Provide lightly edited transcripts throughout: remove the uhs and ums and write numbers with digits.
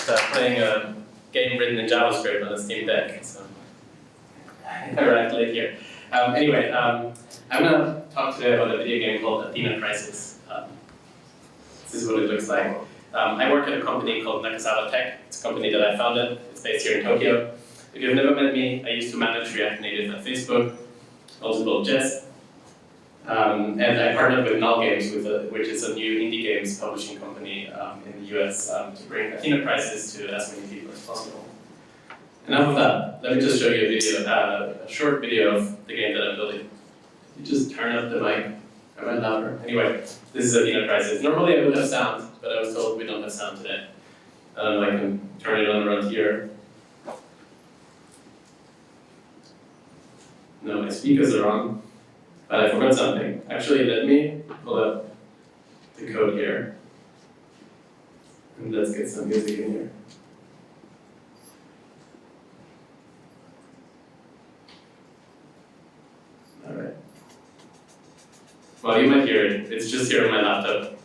playing a game written in JavaScript on a Steam Deck. So I arrived late here. Anyway, I'm going to talk today about a video game called Athena Crisis. This is what it looks like. I work at a company called Nakazawa Tech. It's a company that I founded. It's based here in Tokyo. If you've never met me, I used to manage React Native at Facebook, also called JS. And I partnered with Null Games, which is a new indie games publishing company in the US, to bring Athena Crisis to as many people as possible. Enough of that. Let me just show you a video, a short video of the game that I'm building. You just turn up the mic. I went louder. Anyway, this is Athena Crisis. Normally I would have sound, but I was told we don't have sound today. I can turn it on around here. No, my speakers are on. But I forgot something. Actually, let me pull up the code here. And let's get some music in here. All right. Well, you might hear it. It's just here on my laptop.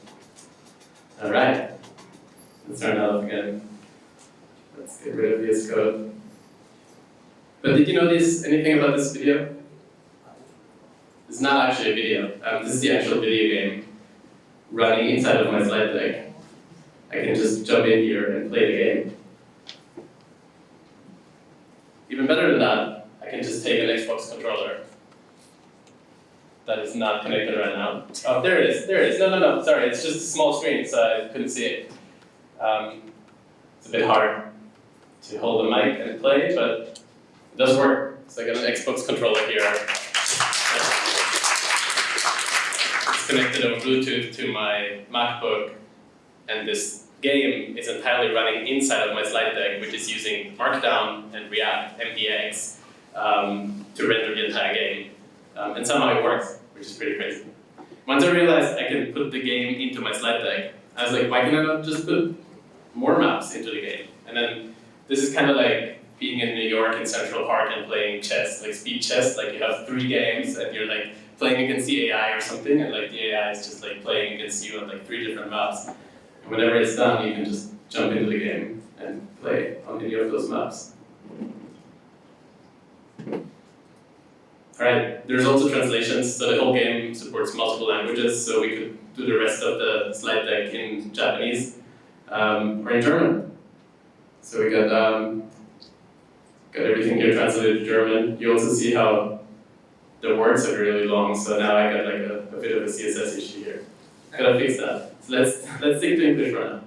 All right. Let's turn that off again. Let's get rid of VS Code. But did you notice anything about this video? It's not actually a video. This is the actual video game running inside of my slide deck. I can just jump in here and play the game. Even better than that, I can just take an Xbox controller that is not connected right now. Oh, there it is, there it is. No, sorry, it's just a small screen, so I couldn't see it. It's a bit hard to hold the mic and play, but it does work. So I got an Xbox controller here. Connected over Bluetooth to my MacBook, and this game is entirely running inside of my slide deck, which is using Markdown and React MDX to render the entire game. And somehow it works, which is pretty crazy. Once I realized I can put the game into my slide deck, I was like, why can I not just put more maps into the game? And then this is kind of like being in New York in Central Park and playing chess, like speed chess, like you have 3 games and you're like playing against the AI or something, and like the AI is just like playing against you on like 3 different maps. And whenever it's done, you can just jump into the game and play on any of those maps. Alright, there's also translations, so the whole game supports multiple languages, so we could do the rest of the slide deck in Japanese or in German. So we got everything here translated to German. You also see how the words are really long, so now I got like a bit of a CSS issue here. I gotta fix that. So let's stick to English right now.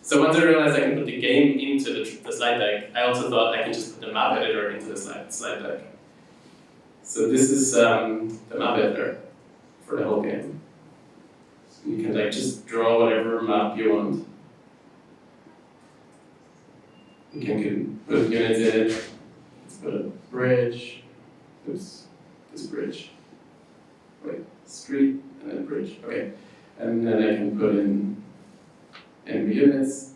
So once I realized I can put the game into the slide deck, I also thought I can just put the map editor into the slide deck. So this is the map editor for the whole game. So you can like just draw whatever map you want. You can put units in it. Let's put a bridge. Oops. This bridge. Wait, street and then bridge. Okay. And then I can put in NV units.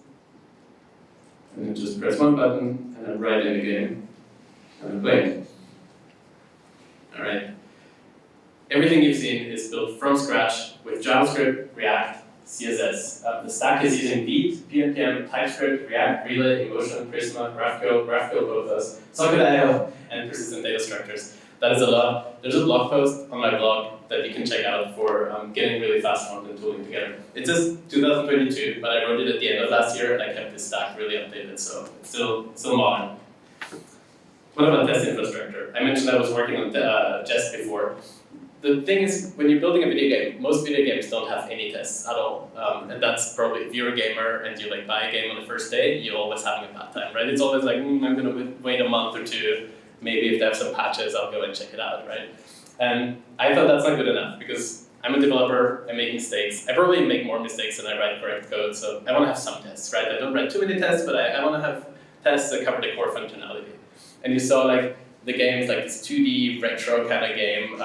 And then just press one button and then write in the game. And then play it. Alright. Everything you've seen is built from scratch with JavaScript, React, CSS. The stack is using Beat, PNPM, TypeScript, React, Relay, Emotion, Prisma, GraphQL, both Socket.io, and persistent data structures. That is a lot. There's a blog post on my blog that you can check out for getting really fast front-end tooling together. It says 2022, but I wrote it at the end of last year, and I kept this stack really updated, so it's still modern. What about test infrastructure? I mentioned I was working on Jest before. The thing is, when you're building a video game, most video games don't have any tests at all. And that's probably, if you're a gamer and you like buy a game on the first day, you're always having a bad time, right? It's always like, I'm gonna wait a month or 2. Maybe if they have some patches, I'll go and check it out, right? And I thought that's not good enough because I'm a developer, I make mistakes. I probably make more mistakes than I write correct code, so I want to have some tests, right? I don't write too many tests, but I want to have tests that cover the core functionality. And you saw like the game's like this 2D retro kind of game.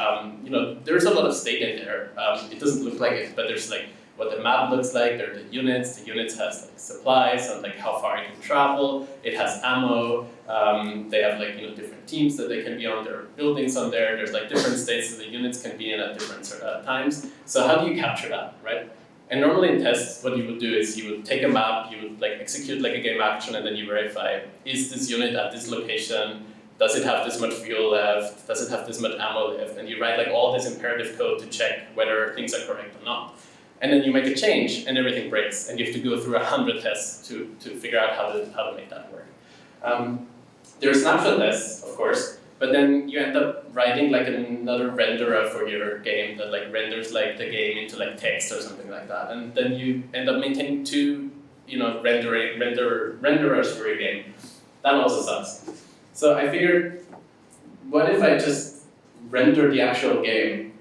There's a lot of state in there. It doesn't look like it, but there's like what the map looks like. There are the units. The units has like supplies and like how far you can travel. It has ammo. They have like different teams that they can be on. There are buildings on there. There's like different states that the units can be in at different times. So how do you capture that, right? And normally in tests, what you would do is you would take a map, you would like execute like a game action, and then you verify, is this unit at this location? Does it have this much fuel left? Does it have this much ammo left? And you write like all this imperative code to check whether things are correct or not. And then you make a change, and everything breaks, and you have to go through 100 tests to figure out how to make that work. There are snapshot tests, of course, but then you end up writing like another renderer for your game that like renders like the game into like text or something like that, and then you end up maintaining two, renderers for your game. That also sucks. So I figured, what if I just render the actual game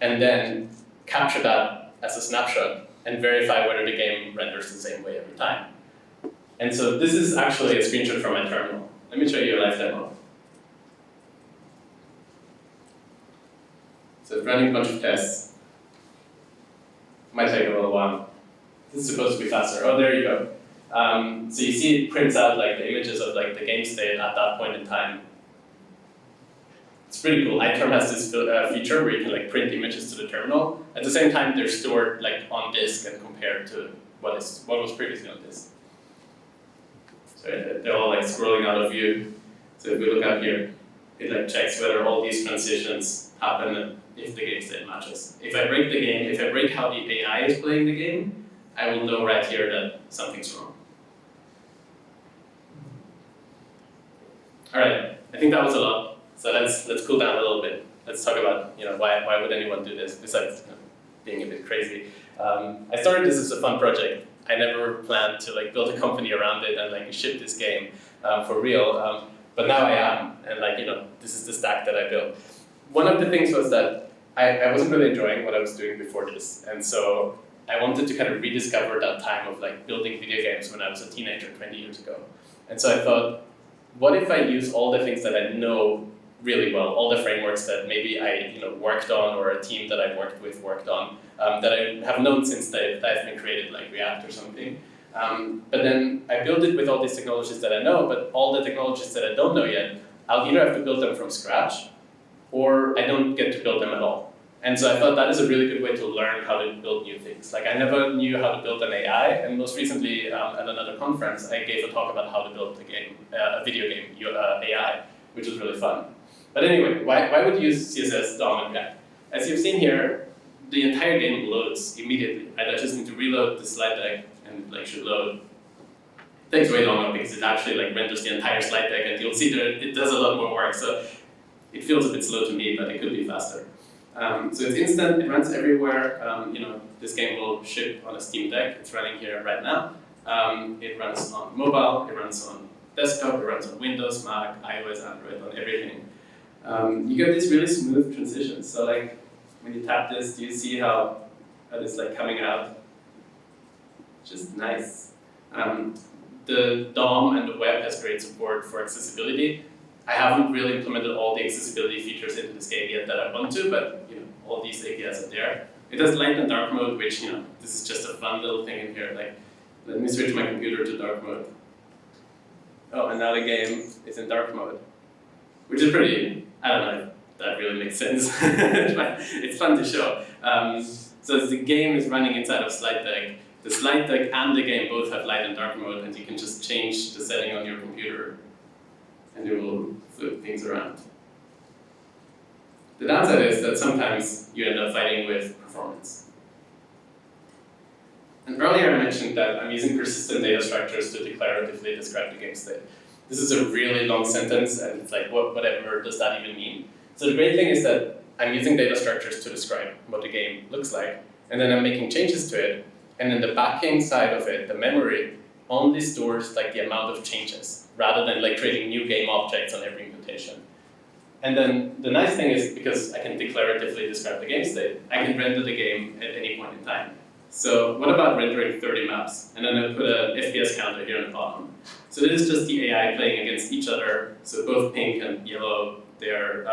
and then capture that as a snapshot and verify whether the game renders the same way every time. And so this is actually a screenshot from my terminal. Let me show you a live demo. So it's running a bunch of tests. Might take a little while. This is supposed to be faster. Oh, there you go. So you see it prints out like the images of like the game state at that point in time. It's pretty cool. iTerm has this feature where you can like print images to the terminal. At the same time, they're stored like on disk and compared to what was previously on disk. So they're all like scrolling out of view. So if we look up here, it like checks whether all these transitions happen and if the game state matches. If I break the game, if I break how the AI is playing the game, I will know right here that something's wrong. All right, I think that was a lot. So let's cool down a little bit. Let's talk about why would anyone do this besides being a bit crazy. I started this as a fun project. I never planned to like build a company around it and like ship this game for real. But now I am, and this is the stack that I built. One of the things was that I wasn't really enjoying what I was doing before this, and so I wanted to kind of rediscover that time of like building video games when I was a teenager 20 years ago. And so I thought, what if I use all the things that I know really well, all the frameworks that maybe I worked on or a team that I worked with worked on, that I have known since they've been created, like React or something. But then I build it with all these technologies that I know, but all the technologies that I don't know yet, I'll either have to build them from scratch, or I don't get to build them at all. And so I thought that is a really good way to learn how to build new things. Like I never knew how to build an AI, and most recently at another conference, I gave a talk about how to build a video game AI, which was really fun. But anyway, why would you use CSS, DOM, and React? As you've seen here, the entire game loads immediately. I just need to reload the slide deck and should load. It takes way longer because it actually renders the entire slide deck, and you'll see that it does a lot more work. So it feels a bit slow to me, but it could be faster. So it's instant, it runs everywhere. This game will ship on a Steam Deck. It's running here right now. It runs on mobile, it runs on desktop, it runs on Windows, Mac, iOS, Android, on everything. You get these really smooth transitions. So when you tap this, do you see how it's coming out? Just nice. The DOM and the web has great support for accessibility. I haven't really implemented all the accessibility features into this game yet that I want to, but all these APIs are there. It has light and dark mode, which this is just a fun little thing in here. Let me switch my computer to dark mode. Oh, and now the game is in dark mode, which is pretty. I don't know if that really makes sense, but it's fun to show. So the game is running inside of slide deck. The slide deck and the game both have light and dark mode, and you can just change the setting on your computer, and it will flip things around. The downside is that sometimes you end up fighting with performance. And earlier I mentioned that I'm using persistent data structures to declaratively describe the game state. This is a really long sentence, and it's whatever does that even mean? So the great thing is that I'm using data structures to describe what the game looks like, and then I'm making changes to it, and then the backend side of it, the memory, only stores the amount of changes, rather than creating new game objects on every imputation. And then the nice thing is, because I can declaratively describe the game state, I can render the game at any point in time. So what about rendering 30 maps? And then I put an FPS counter here on the bottom. So this is just the AI playing against each other. So both pink and yellow, they're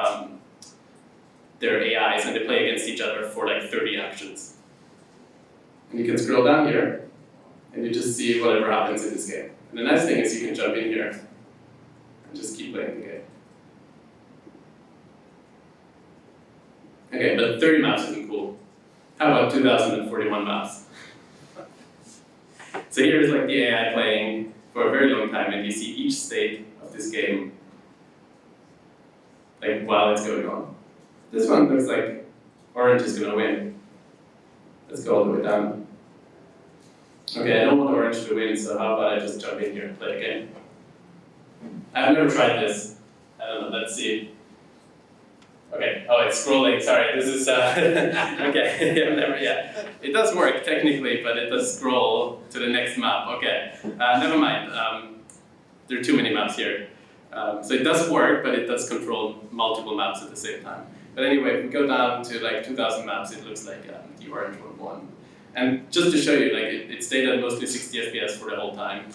AIs, and they play against each other for 30 actions. And you can scroll down here, and you just see whatever happens in this game. And the nice thing is you can jump in here and just keep playing the game. Okay, but 30 maps isn't cool. How about 2041 maps? So here's like the AI playing for a very long time, and you see each state of this game like while it's going on. This one looks like orange is gonna win. Let's go all the way down. Okay, I don't want orange to win, so how about I just jump in here and play a game? I've never tried this. I don't know, let's see. Okay, oh, it's scrolling, sorry, this is, okay, yeah. It does work technically, but it does scroll to the next map. Okay, never mind. There are too many maps here. So it does work, but it does control multiple maps at the same time. But anyway, if we go down to like 2,000 maps, it looks like the orange one won. And just to show you, like it stayed at mostly 60 FPS for the whole time.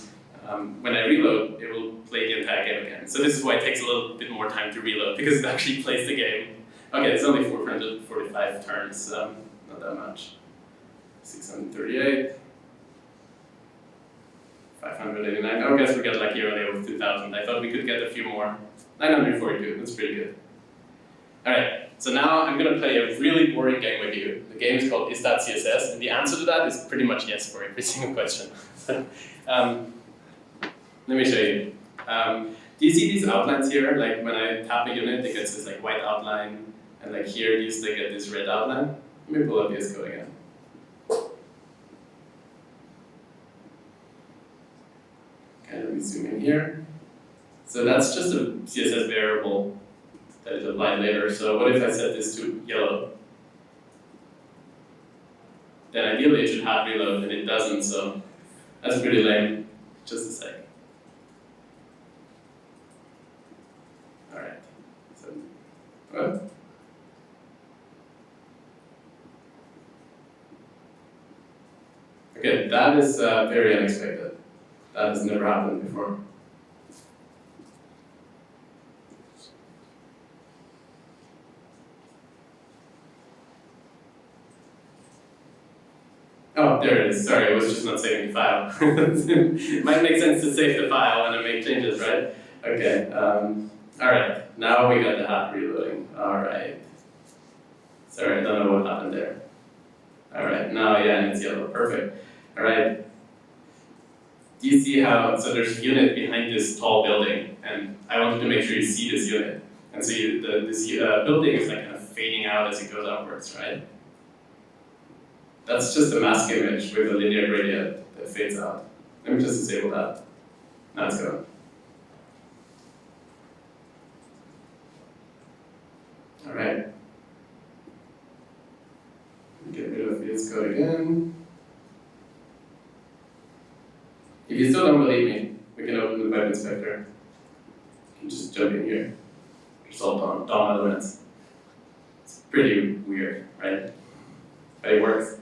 When I reload, it will play the entire game again. So this is why it takes a little bit more time to reload, because it actually plays the game. Okay, it's only 445 turns, not that much. 638. 589. Oh, I guess we got lucky earlier with 2,000. I thought we could get a few more. 942, that's pretty good. Alright, so now I'm going to play a really boring game with you. The game is called Is That CSS? And the answer to that is pretty much yes for every single question. Let me show you. Do you see these outlines here? Like when I tap a unit, it gets this like white outline. And like here, you still get this red outline. Let me pull up VS Code again. Okay, let me zoom in here. So that's just a CSS variable that is applied later. So what if I set this to yellow? Then ideally it should have reload, and it doesn't, so that's pretty lame. Just a sec. Alright. So, what? Okay, that is very unexpected. That has never happened before. Oh, there it is. Sorry, I was just not saving the file. It might make sense to save the file when I make changes, right? Okay. Alright, now we got the hat reloading. Alright. Sorry, I don't know what happened there. Alright, now yeah, and it's yellow. Perfect. Alright. Do you see how, so there's a unit behind this tall building, and I wanted to make sure you see this unit. And so this building is like kind of fading out as it goes upwards, right? That's just a mask image with a linear gradient that fades out. Let me just disable that. Now it's gone. Alright. Get rid of VS Code again. If you still don't believe me, we can open the web inspector. You can just jump in here. Result DOM elements. It's pretty weird, right? But it works.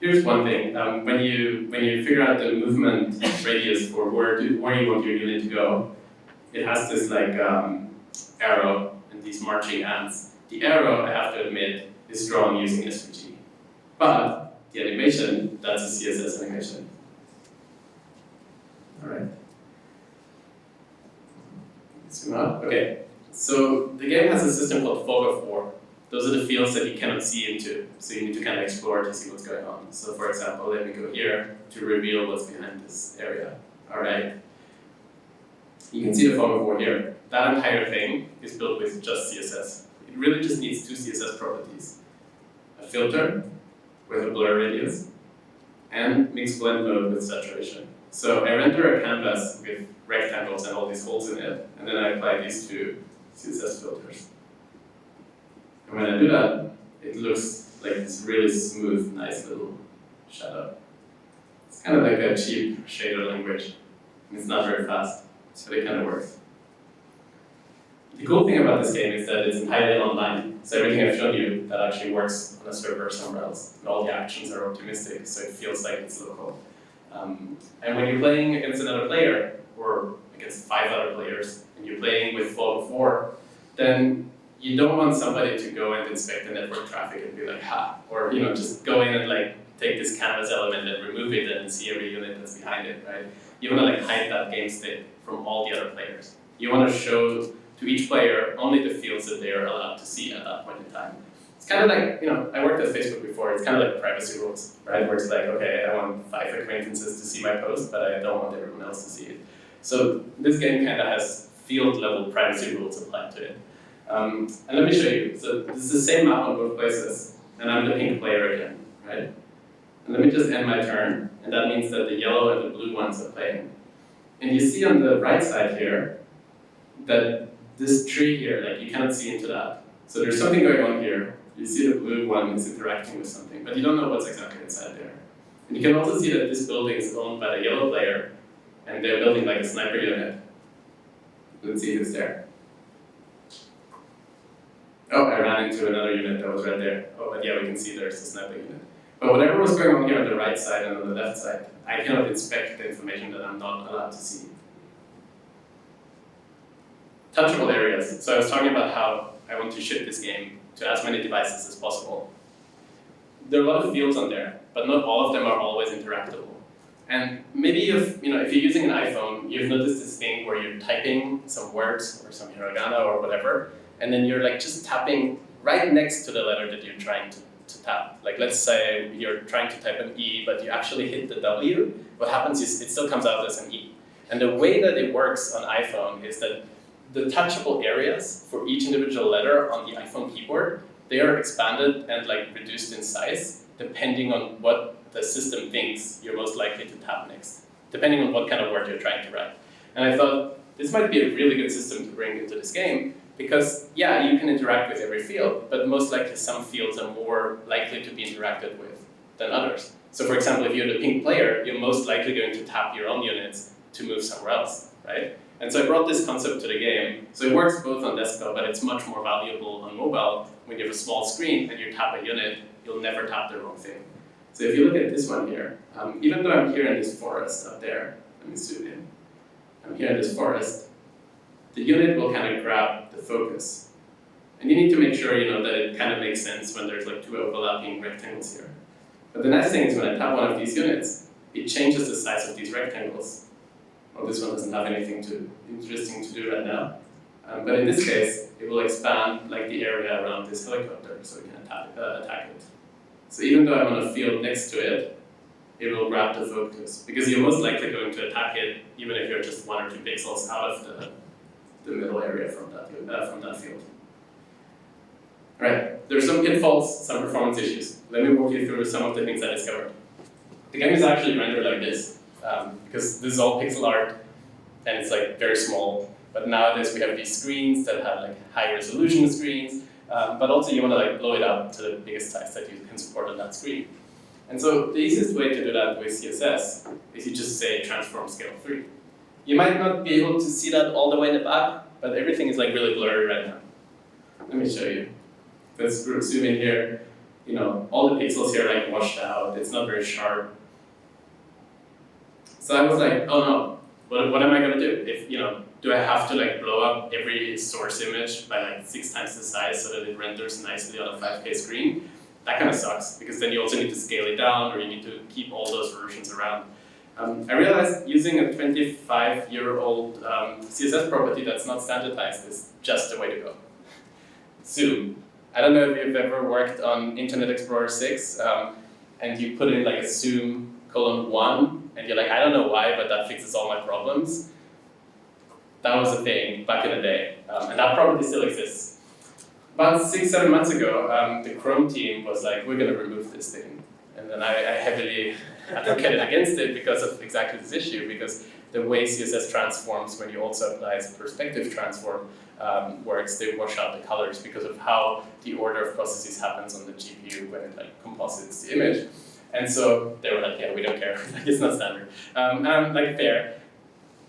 Here's one thing. When you figure out the movement radius for where you want your unit to go, it has this like arrow and these marching ants. The arrow, I have to admit, is drawn using SVG. But the animation, that's a CSS animation. Alright. Zoom out. Okay. So the game has a system called fog of war. Those are the fields that you cannot see into, so you need to kind of explore to see what's going on. So for example, let me go here to reveal what's behind this area. Alright. You can see the fog of war here. That entire thing is built with just CSS. It really just needs two CSS properties. A filter with a blur radius, and mixed blend mode with saturation. So I render a canvas with rectangles and all these holes in it, and then I apply these two CSS filters. And when I do that, it looks like this really smooth, nice little shadow. It's kind of like a cheap shader language, and it's not very fast, so it kind of works. The cool thing about this game is that it's entirely online, so everything I've shown you, that actually works on a server somewhere else. And all the actions are optimistic, so it feels like it's local. And when you're playing against another player, or against 5 other players, and you're playing with fog of war, then you don't want somebody to go and inspect the network traffic and be like, ha, or just go in and like take this canvas element and remove it and see every unit that's behind it, right? You want to like hide that game state from all the other players. You want to show to each player only the fields that they are allowed to see at that point in time. It's kind of like, I worked at Facebook before, it's kind of like privacy rules, right? Where it's like, okay, I want 5 acquaintances to see my post, but I don't want everyone else to see it. So this game kind of has field-level privacy rules applied to it. And let me show you. So this is the same map on both places, and I'm the pink player again, right? And let me just end my turn, and that means that the yellow and the blue ones are playing. And you see on the right side here that this tree here, like you cannot see into that. So there's something going on here. You see the blue one is interacting with something, but you don't know what's exactly inside there. And you can also see that this building is owned by the yellow player, and they're building like a sniper unit. Let's see who's there. Oh, I ran into another unit that was right there. Oh, but yeah, we can see there's a sniper unit. But whatever was going on here on the right side and on the left side, I cannot inspect the information that I'm not allowed to see. Touchable areas. So I was talking about how I want to ship this game to as many devices as possible. There are a lot of fields on there, but not all of them are always interactable. And maybe if you're using an iPhone, you've noticed this thing where you're typing some words or some hiragana or whatever, and then you're like just tapping right next to the letter that you're trying to tap. Like let's say you're trying to type an E, but you actually hit the W. What happens is it still comes out as an E. And the way that it works on iPhone is that the touchable areas for each individual letter on the iPhone keyboard, they are expanded and like reduced in size depending on what the system thinks you're most likely to tap next, depending on what kind of word you're trying to write. And I thought this might be a really good system to bring into this game because, yeah, you can interact with every field, but most likely some fields are more likely to be interacted with than others. So for example, if you're the pink player, you're most likely going to tap your own units to move somewhere else, right? And so I brought this concept to the game. So it works both on desktop, but it's much more valuable on mobile. When you have a small screen and you tap a unit, you'll never tap the wrong thing. So if you look at this one here, even though I'm here in this forest up there, let me zoom in. I'm here in this forest, the unit will kind of grab the focus. And you need to make sure that it kind of makes sense when there's like 2 overlapping rectangles here. But the nice thing is when I tap one of these units, it changes the size of these rectangles. Well, this one doesn't have anything interesting to do right now. But in this case, it will expand like the area around this helicopter so we can attack it. So even though I'm on a field next to it, it will grab the focus because you're most likely going to attack it even if you're just 1 or 2 pixels out of the middle area from that field. All right, there are some pitfalls, some performance issues. Let me walk you through some of the things I discovered. The game is actually rendered like this because this is all pixel art and it's like very small. But nowadays we have these screens that have like high resolution screens, but also you want to like blow it up to the biggest size that you can support on that screen. And so the easiest way to do that with CSS is you just say transform scale 3. You might not be able to see that all the way in the back, but everything is like really blurry right now. Let me show you. Let's zoom in here. All the pixels here are like washed out. It's not very sharp. So I was like, oh no, what am I going to do? If do I have to like blow up every source image by like 6 times the size so that it renders nicely on a 5K screen? That kind of sucks because then you also need to scale it down or you need to keep all those versions around. I realized using a 25-year-old CSS property that's not standardized is just the way to go. Zoom. I don't know if you've ever worked on Internet Explorer 6 and you put in like a zoom :1 and you're like, I don't know why, but that fixes all my problems. That was a thing back in the day, and that property still exists. About 6-7 months ago, the Chrome team was like, we're going to remove this thing. And then I heavily advocated against it because of exactly this issue, because the way CSS transforms when you also apply a perspective transform works, they wash out the colors because of how the order of processes happens on the GPU when it like composites the image. And so they were like, yeah, we don't care, like, it's not standard. And I'm like, fair.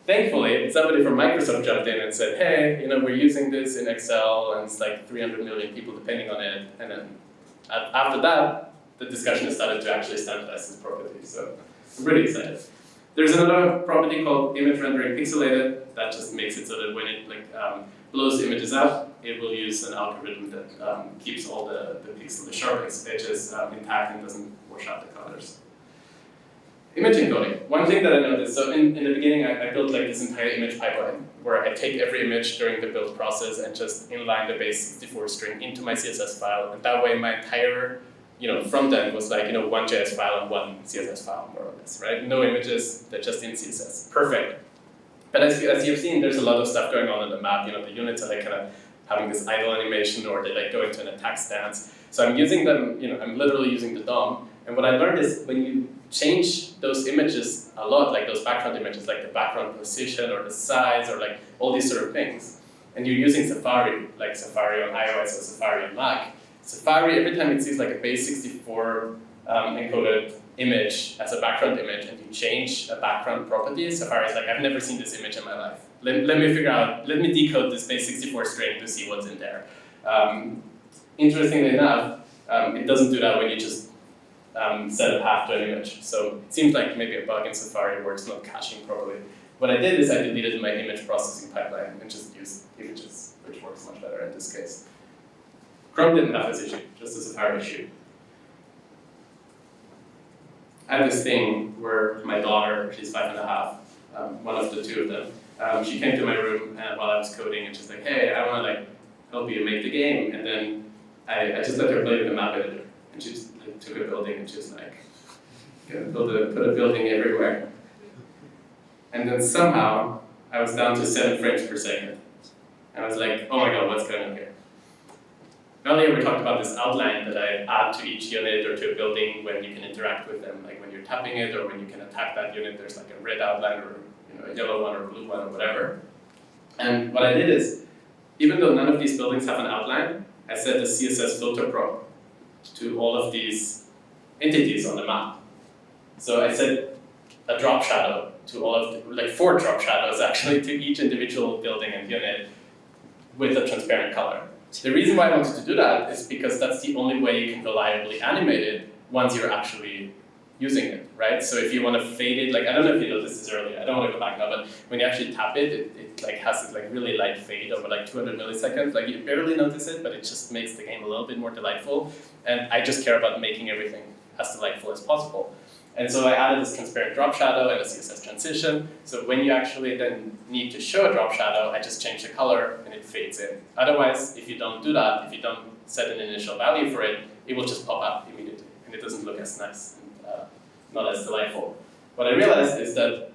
Thankfully, somebody from Microsoft jumped in and said, hey, we're using this in Excel and it's like 300 million people depending on it. And then after that, the discussion started to actually standardize this property. So I'm pretty excited. There's another property called image rendering pixelated that just makes it so that when it blows images up, it will use an algorithm that keeps all the sharpest edges intact and doesn't wash out the colors. Image encoding. One thing that I noticed, so in the beginning I built like this entire image pipeline where I take every image during the build process and just inline the base 64 string into my CSS file, and that way my entire front end was like one JS file and one CSS file, more or less, right? No images, they're just in CSS. Perfect. But as you've seen, there's a lot of stuff going on in the map. The units are like kind of having this idle animation, or they like go into an attack stance. So I'm using them, I'm literally using the DOM. And what I learned is when you change those images a lot, like those background images, like the background position or the size or like all these sort of things, and you're using Safari, like Safari on iOS or Safari on Mac, Safari, every time it sees like a base 64 encoded image as a background image and you change a background property, Safari is like, I've never seen this image in my life. Let me decode this base 64 string to see what's in there. Interestingly enough, it doesn't do that when you just set a path to an image. So it seems like maybe a bug in Safari where it's not caching properly. What I did is I deleted my image processing pipeline and just used images, which works much better in this case. Chrome didn't have this issue, just a Safari issue. I have this thing where my daughter, she's 5.5, one of the two of them, she came to my room while I was coding and she's like, hey, I want to like help you make the game. And then I just let her play with the map editor. And she just like, took a building and just like, put a building everywhere. And then somehow I was down to 7 frames per second. And I was like, oh my god, what's going on here? Earlier we talked about this outline that I add to each unit or to a building when you can interact with them, like when you're tapping it or when you can attack that unit, there's like a red outline or a yellow one or a blue one or whatever. And what I did is, even though none of these buildings have an outline, I set the CSS filter prop to all of these entities on the map. So I set a drop shadow to all of the, like 4 drop shadows actually to each individual building and unit with a transparent color. The reason why I wanted to do that is because that's the only way you can reliably animate it once you're actually using it, right? So if you want to fade it, like I don't know if you noticed this earlier, I don't want to go back now, but when you actually tap it, it like has this like really light fade over like 200 milliseconds. Like you barely notice it, but it just makes the game a little bit more delightful. And I just care about making everything as delightful as possible. And so I added this transparent drop shadow and a CSS transition. So when you actually then need to show a drop shadow, I just change the color and it fades in. Otherwise, if you don't do that, if you don't set an initial value for it, it will just pop up immediately and it doesn't look as nice and not as delightful. What I realized is that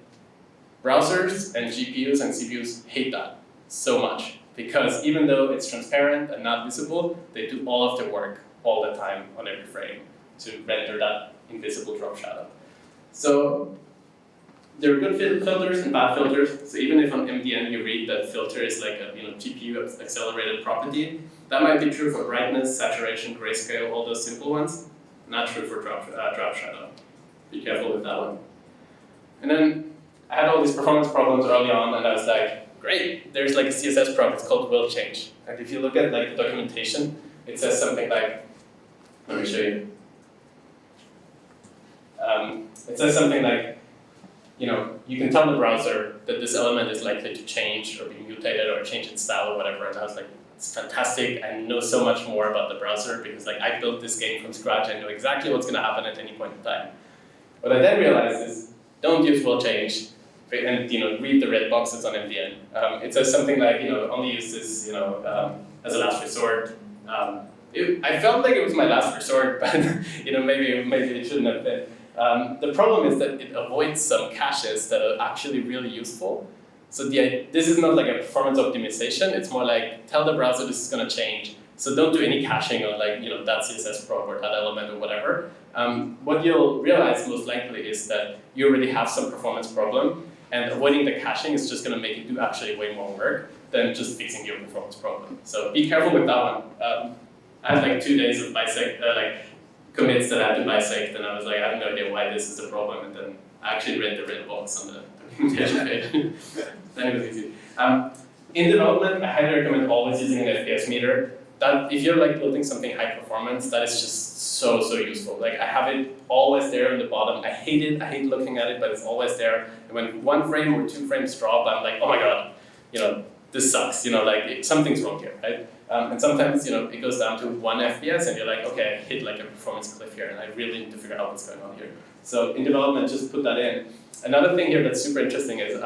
browsers and GPUs and CPUs hate that so much because even though it's transparent and not visible, they do all of the work all the time on every frame to render that invisible drop shadow. So there are good filters and bad filters. So even if on MDN you read that filter is like a GPU accelerated property, that might be true for brightness, saturation, grayscale, all those simple ones. Not true for drop shadow. Be careful with that one. And then I had all these performance problems early on, and I was like, great, there's like a CSS prop, it's called will change. And if you look at like the documentation, it says something like, let me show you. It says something like, you can tell the browser that this element is likely to change or be mutated or change its style or whatever. And I was like, it's fantastic. I know so much more about the browser because like I built this game from scratch. I know exactly what's going to happen at any point in time. What I then realized is don't use will change and read the red boxes on MDN. It says something like only use this as a last resort. I felt like it was my last resort, but maybe it shouldn't have been. The problem is that it avoids some caches that are actually really useful. So this is not like a performance optimization. It's more like tell the browser this is going to change. So don't do any caching on like that CSS prop or that element or whatever. What you'll realize most likely is that you already have some performance problem, and avoiding the caching is just going to make you do actually way more work than just fixing your performance problem. So be careful with that one. I had like 2 days of commits that I had to bisect, and I was like, I have no idea why this is a problem, and then I actually read the red box on the documentation page. Then it was easy. In development, I highly recommend always using an FPS meter. That if you're like building something high performance, that is just so useful. Like I have it always there on the bottom. I hate it. I hate looking at it, but it's always there. And when 1 frame or 2 frames drop, I'm like, oh my god, this sucks. Something's wrong here, right? And sometimes, it goes down to 1 FPS and you're like, okay, I hit like a performance cliff here and I really need to figure out what's going on here. So in development, just put that in. Another thing here that's super interesting is,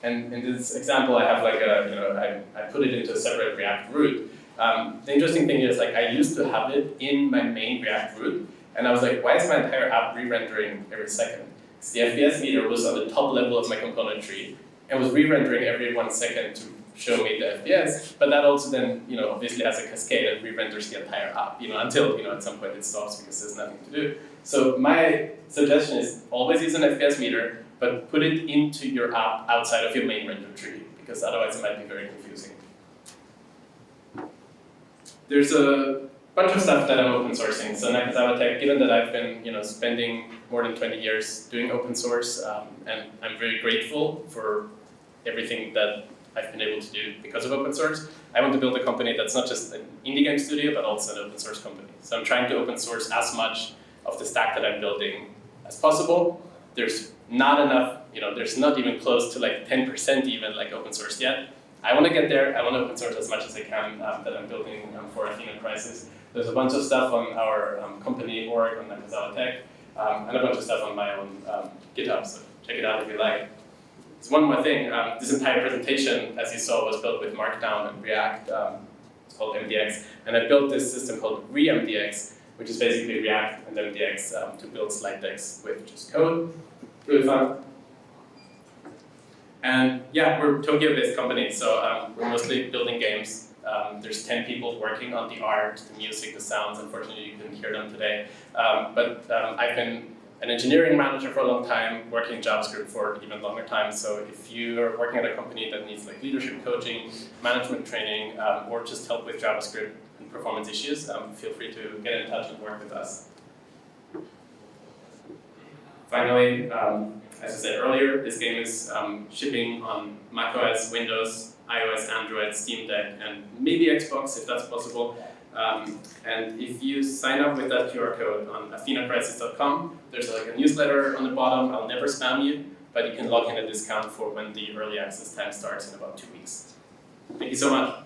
and in this example, I have like I put it into a separate React root. The interesting thing is, like, I used to have it in my main React root, and I was like, why is my entire app re-rendering every second? Because the FPS meter was on the top level of my component tree, and was re-rendering every 1 second to show me the FPS, but that also then, obviously has a cascade and re-renders the entire app, until, at some point it stops because there's nothing to do. So my suggestion is always use an FPS meter, but put it into your app outside of your main render tree, because otherwise it might be very confusing. There's a bunch of stuff that I'm open sourcing. So Nakazawa Tech, given that I've been, spending more than 20 years doing open source, and I'm very grateful for everything that I've been able to do because of open source. I want to build a company that's not just an indie game studio, but also an open source company. So I'm trying to open source as much of the stack that I'm building as possible. There's not enough, there's not even close to like 10% even like open source yet. I want to get there. I want to open source as much as I can that I'm building for Athena Crisis. There's a bunch of stuff on our company org on Nakazawa Tech, and a bunch of stuff on my own GitHub, so check it out if you like. There's one more thing. This entire presentation, as you saw, was built with Markdown and React. It's called MDX. And I built this system called ReMDX, which is basically React and MDX to build slide decks with just code. Really fun. And yeah, we're a Tokyo-based company, so we're mostly building games. There's 10 people working on the art, the music, the sounds. Unfortunately, you couldn't hear them today. But I've been an engineering manager for a long time, working JavaScript for even longer time. So if you are working at a company that needs like leadership coaching, management training, or just help with JavaScript and performance issues, feel free to get in touch and work with us. Finally, as I said earlier, this game is shipping on macOS, Windows, iOS, Android, Steam Deck, and maybe Xbox if that's possible. And if you sign up with that QR code on athenacrisis.com, there's like a newsletter on the bottom. I'll never spam you, but you can lock in a discount for when the early access time starts in about 2 weeks. Thank you so much.